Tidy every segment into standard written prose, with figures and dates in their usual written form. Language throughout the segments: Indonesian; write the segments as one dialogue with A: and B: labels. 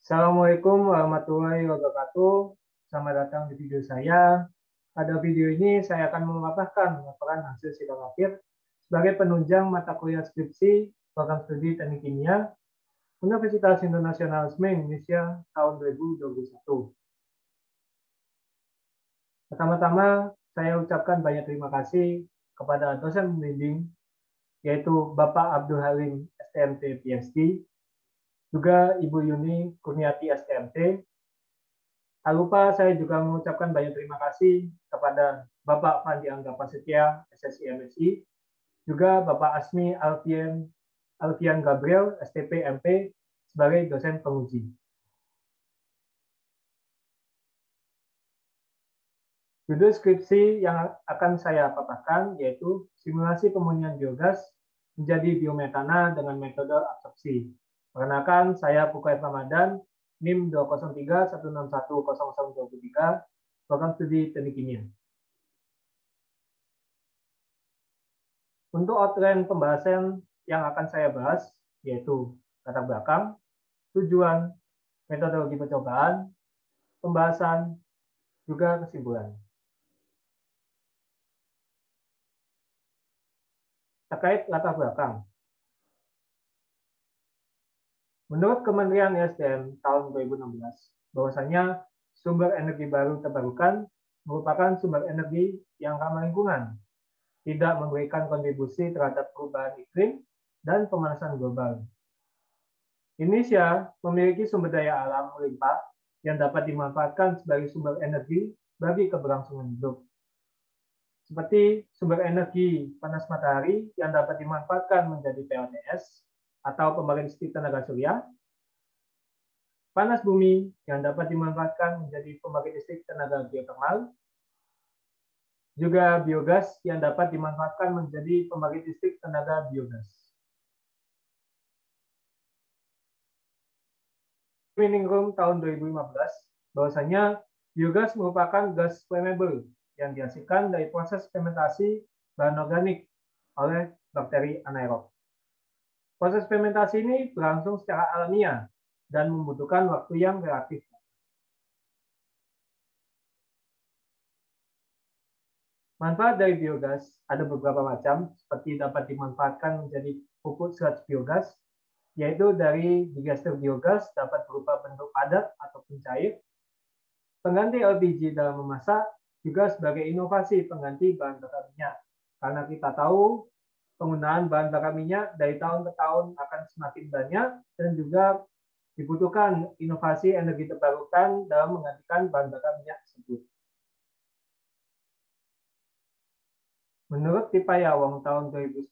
A: Assalamualaikum warahmatullahi wabarakatuh. Selamat datang di video saya. Pada video ini saya akan memaparkan laporan hasil sidang akhir sebagai penunjang mata kuliah skripsi program studi Teknik Kimia Universitas Internasional Semen Indonesia tahun 2021. Pertama-tama saya ucapkan banyak terima kasih kepada dosen pembimbing yaitu Bapak Abdul Halim STMT PhD, juga Ibu Yuni Kurniati STMT. Tak lupa saya juga mengucapkan banyak terima kasih kepada Bapak Fandi Angga Prasetya, SSI MSI, juga Bapak Asmi Alfian Gabriel, STP MP, sebagai dosen penguji. Judul skripsi yang akan saya paparkan yaitu simulasi pemurnian biogas menjadi biometana dengan metode absorpsi. Perkenalkan, saya Pukai Ramadan, NIM 20316100023, program studi Teknik Kimia. Untuk outline pembahasan yang akan saya bahas, yaitu latar belakang, tujuan, metodologi percobaan, pembahasan, juga kesimpulan. Terkait latar belakang, menurut Kementerian ESDM tahun 2016, bahwasanya sumber energi baru terbarukan merupakan sumber energi yang ramah lingkungan, tidak memberikan kontribusi terhadap perubahan iklim dan pemanasan global. Indonesia memiliki sumber daya alam melimpah yang dapat dimanfaatkan sebagai sumber energi bagi keberlangsungan hidup. Seperti sumber energi panas matahari yang dapat dimanfaatkan menjadi PLTS atau pembangkit listrik tenaga surya, panas bumi yang dapat dimanfaatkan menjadi pembangkit listrik tenaga geotermal, juga biogas yang dapat dimanfaatkan menjadi pembangkit listrik tenaga biogas. Mining Room tahun 2015, bahwasanya biogas merupakan gas flammable yang dihasilkan dari proses fermentasi bahan organik oleh bakteri anaerob. Proses fermentasi ini berlangsung secara alamiah dan membutuhkan waktu yang relatif. Manfaat dari biogas ada beberapa macam, seperti dapat dimanfaatkan menjadi pupuk serat biogas, yaitu dari digester biogas dapat berupa bentuk padat ataupun cair, pengganti LPG dalam memasak, juga sebagai inovasi pengganti bahan bakar minyak. Karena kita tahu penggunaan bahan bakar minyak dari tahun ke tahun akan semakin banyak dan juga dibutuhkan inovasi energi terbarukan dalam menggantikan bahan bakar minyak tersebut. Menurut Tipaya Wong tahun 2019,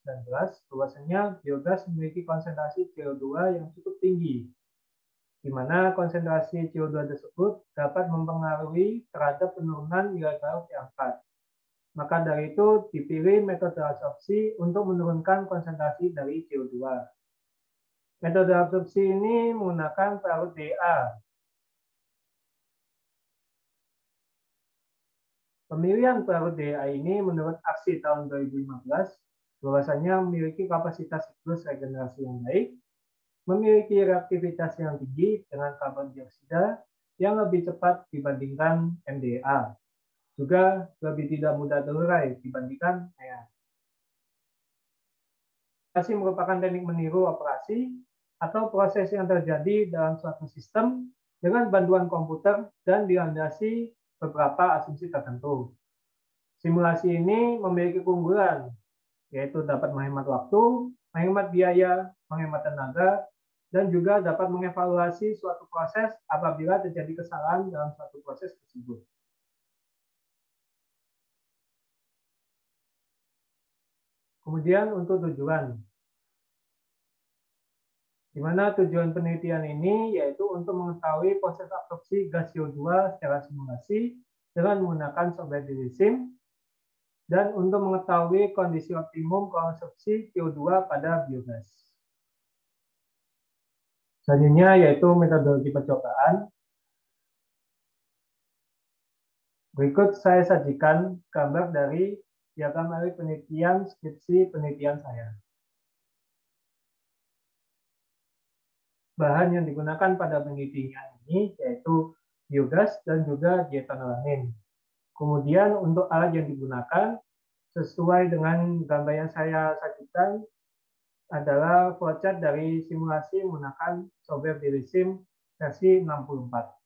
A: bahwasanya biogas memiliki konsentrasi CO2 yang cukup tinggi, di mana konsentrasi CO2 tersebut dapat mempengaruhi terhadap penurunan nilai laut pH 4. Maka dari itu dipilih metode absorpsi untuk menurunkan konsentrasi dari CO2. Metode absorpsi ini menggunakan pelarut DA. Pemilihan pelarut DA ini menurut aksi tahun 2015 bahwasanya memiliki kapasitas siklus regenerasi yang baik, memiliki reaktivitas yang tinggi dengan karbon dioksida yang lebih cepat dibandingkan MDA, juga lebih tidak mudah terurai dibandingkan air. Operasi merupakan teknik meniru operasi atau proses yang terjadi dalam suatu sistem dengan bantuan komputer dan dilandasi beberapa asumsi tertentu. Simulasi ini memiliki keunggulan, yaitu dapat menghemat waktu, menghemat biaya, menghemat tenaga, dan juga dapat mengevaluasi suatu proses apabila terjadi kesalahan dalam suatu proses tersebut. Kemudian untuk tujuan, di mana tujuan penelitian ini yaitu untuk mengetahui proses absorpsi gas CO2 secara simulasi dengan menggunakan software di SIM, dan untuk mengetahui kondisi optimum konsumsi CO2 pada biogas. Selanjutnya yaitu metodologi percobaan. Berikut saya sajikan gambar dari diagram alur penelitian skripsi penelitian saya. bahan yang digunakan pada penelitian ini yaitu biogas dan juga dietanolamin. Kemudian untuk alat yang digunakan sesuai dengan gambar yang saya sajikan adalah flowchart dari simulasi menggunakan software DWSIM versi 64.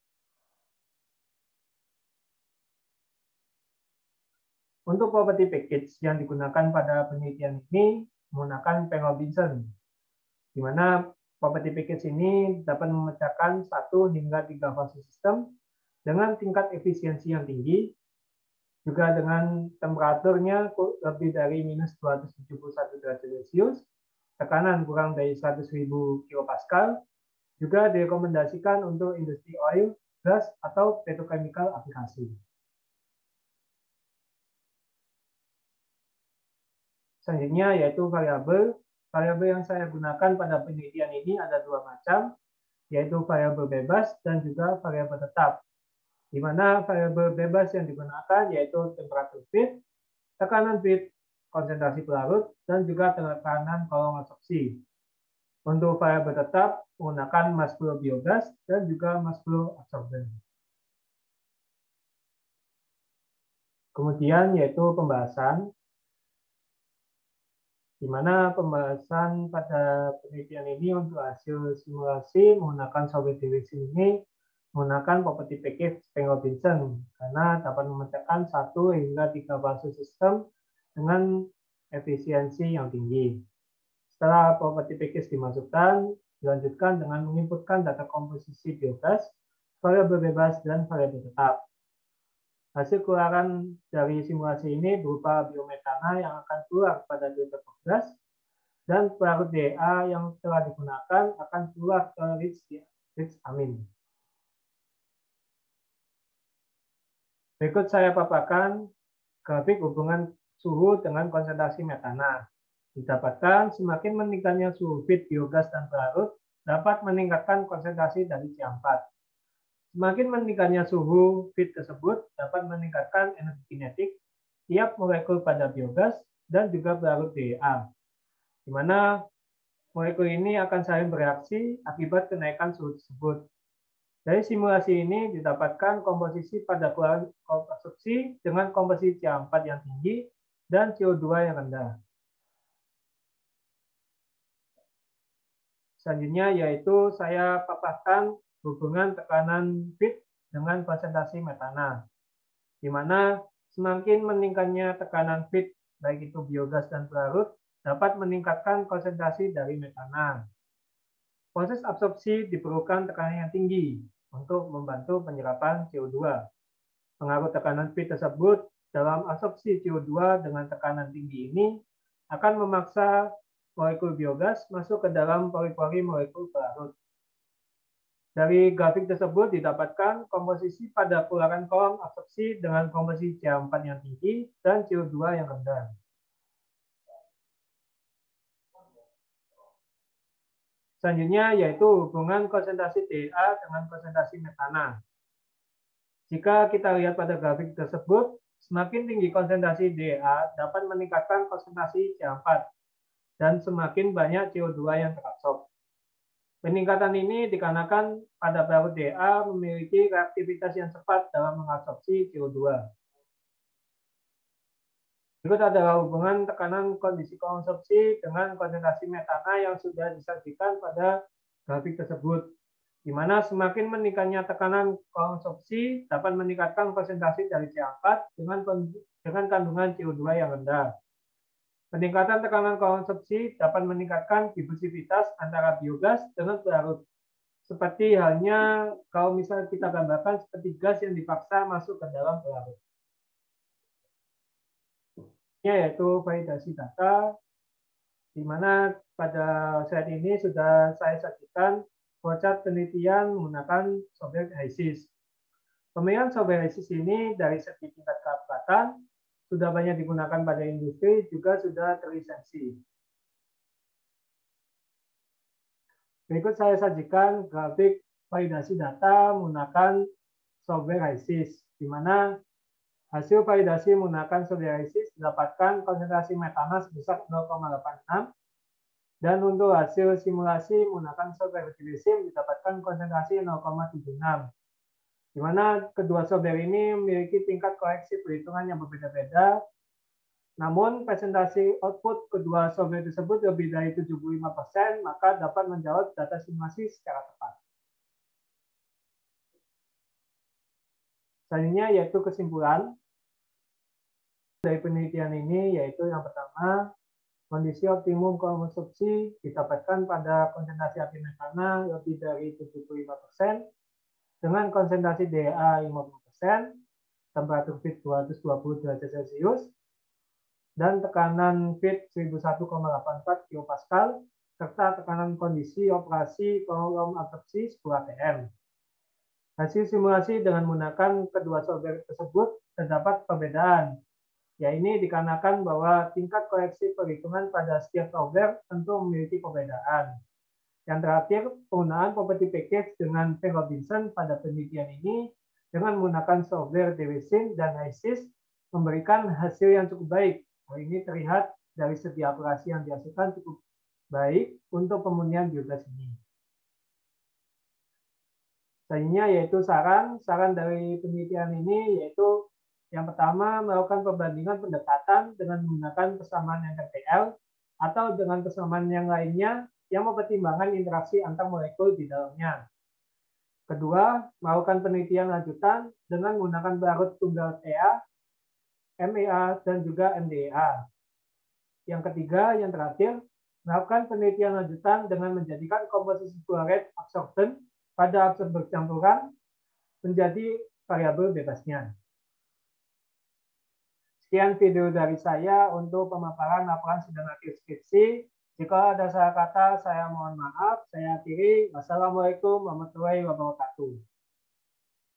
A: Untuk property package yang digunakan pada penelitian ini menggunakan Penn-Robinson, di mana property package ini dapat memecahkan 1 hingga 3 fase sistem dengan tingkat efisiensi yang tinggi, juga dengan temperaturnya lebih dari minus 271 derajat Celcius, tekanan kurang dari 100.000 kPa, juga direkomendasikan untuk industri oil, gas, atau petrochemical aplikasi. Selanjutnya yaitu variabel. Variabel yang saya gunakan pada penelitian ini ada 2 macam, yaitu variabel bebas dan juga variabel tetap. Di mana variabel bebas yang digunakan yaitu temperatur feed, tekanan feed, konsentrasi pelarut, dan juga tekanan kolom absorpsi. Untuk variabel tetap menggunakan mass flow biogas dan juga mass flow absorbent. Kemudian yaitu pembahasan, di mana pembahasan pada penelitian ini untuk hasil simulasi menggunakan software DWSIM ini menggunakan property package Penn-Robinson karena dapat memecahkan 1 hingga 3 fase sistem dengan efisiensi yang tinggi. Setelah property package dimasukkan, dilanjutkan dengan menginputkan data komposisi biogas, variabel bebas, dan variabel tetap. Hasil keluaran dari simulasi ini berupa biometana yang akan keluar pada delta gas dan pelarut DA yang telah digunakan akan keluar ke rich amin. Berikut saya paparkan grafik hubungan suhu dengan konsentrasi metana. Didapatkan semakin meningkatnya suhu feed biogas dan pelarut dapat meningkatkan konsentrasi dari C4. Semakin meningkatnya suhu feed tersebut dapat meningkatkan energi kinetik tiap molekul pada biogas dan juga pelarut DA, di mana molekul ini akan saling bereaksi akibat kenaikan suhu tersebut. Dari simulasi ini didapatkan komposisi pada keluaran absorpsi dengan komposisi C4 yang tinggi dan CO2 yang rendah. Selanjutnya yaitu saya paparkan hubungan tekanan feed dengan konsentrasi metana, di mana semakin meningkatnya tekanan feed, baik itu biogas dan pelarut, dapat meningkatkan konsentrasi dari metana. Proses absorpsi diperlukan tekanan yang tinggi untuk membantu penyerapan CO2. Pengaruh tekanan feed tersebut dalam absorpsi CO2 dengan tekanan tinggi ini akan memaksa molekul biogas masuk ke dalam pori-pori molekul pelarut. Dari grafik tersebut didapatkan komposisi pada keluaran kolom absorpsi dengan komposisi C4 yang tinggi dan CO2 yang rendah. Selanjutnya yaitu hubungan konsentrasi DA dengan konsentrasi metana. Jika kita lihat pada grafik tersebut, semakin tinggi konsentrasi DA dapat meningkatkan konsentrasi C4 dan semakin banyak CO2 yang terabsorb. Peningkatan ini dikarenakan pada pelarut DA memiliki reaktivitas yang cepat dalam mengabsorpsi CO2. Berikut adalah hubungan tekanan kondisi konsumsi dengan konsentrasi metana yang sudah disajikan pada grafik tersebut, di mana semakin meningkatnya tekanan konsumsi dapat meningkatkan konsentrasi dari C4 dengan kandungan CO2 yang rendah. Peningkatan tekanan konsumsi dapat meningkatkan diversivitas antara biogas dengan pelarut. Seperti halnya kalau misalnya kita gambarkan seperti gas yang dipaksa masuk ke dalam pelarut. Ini yaitu validasi data, di mana pada saat ini sudah saya sajikan flowchart penelitian menggunakan software HYSYS. Pemilihan software HYSYS ini dari segi tingkat keaplikatan sudah banyak digunakan pada industri, juga sudah terlisensi. Berikut saya sajikan grafik validasi data menggunakan software HYSYS, di mana hasil validasi menggunakan software HYSYS didapatkan konsentrasi metana sebesar 0,86 Dan untuk hasil simulasi menggunakan software DWSIM didapatkan konsentrasi 0,76, di mana kedua software ini memiliki tingkat koreksi perhitungan yang berbeda-beda. Namun, presentasi output kedua software tersebut lebih dari 75%, maka dapat menjawab data simulasi secara tepat. Selanjutnya yaitu kesimpulan dari penelitian ini, yaitu yang pertama, kondisi optimum konsumsi didapatkan pada konsentrasi api metana lebih dari 75% dengan konsentrasi DHA 50%, temperatur feed 220 derajat Celcius, dan tekanan feed 1001,84 kPa, serta tekanan kondisi operasi kolom absorpsi 10 atm. Hasil simulasi dengan menggunakan kedua software tersebut terdapat perbedaan, yaitu dikarenakan bahwa tingkat koreksi perhitungan pada setiap software tentu memiliki perbedaan. Yang terakhir, penggunaan property package dengan P. Robinson pada penelitian ini dengan menggunakan software DWSIM dan HYSYS memberikan hasil yang cukup baik. Hal ini terlihat dari segi operasi yang dihasilkan cukup baik untuk pemenuhan biogas ini. Selanjutnya yaitu saran dari penelitian ini, yaitu yang pertama melakukan perbandingan pendekatan dengan menggunakan persamaan NTPL atau dengan persamaan yang lainnya yang mempertimbangkan interaksi antar molekul di dalamnya. Kedua, melakukan penelitian lanjutan dengan menggunakan larut tunggal TA, MEA, dan juga MDEA. Yang ketiga, yang terakhir, melakukan penelitian lanjutan dengan menjadikan komposisi fluoride absorbent pada absorber campuran menjadi variabel bebasnya. Sekian video dari saya untuk pemaparan laporan sidang akhir skripsi. Jika ada salah kata, saya mohon maaf. Saya akhiri. Wassalamualaikum warahmatullahi wabarakatuh.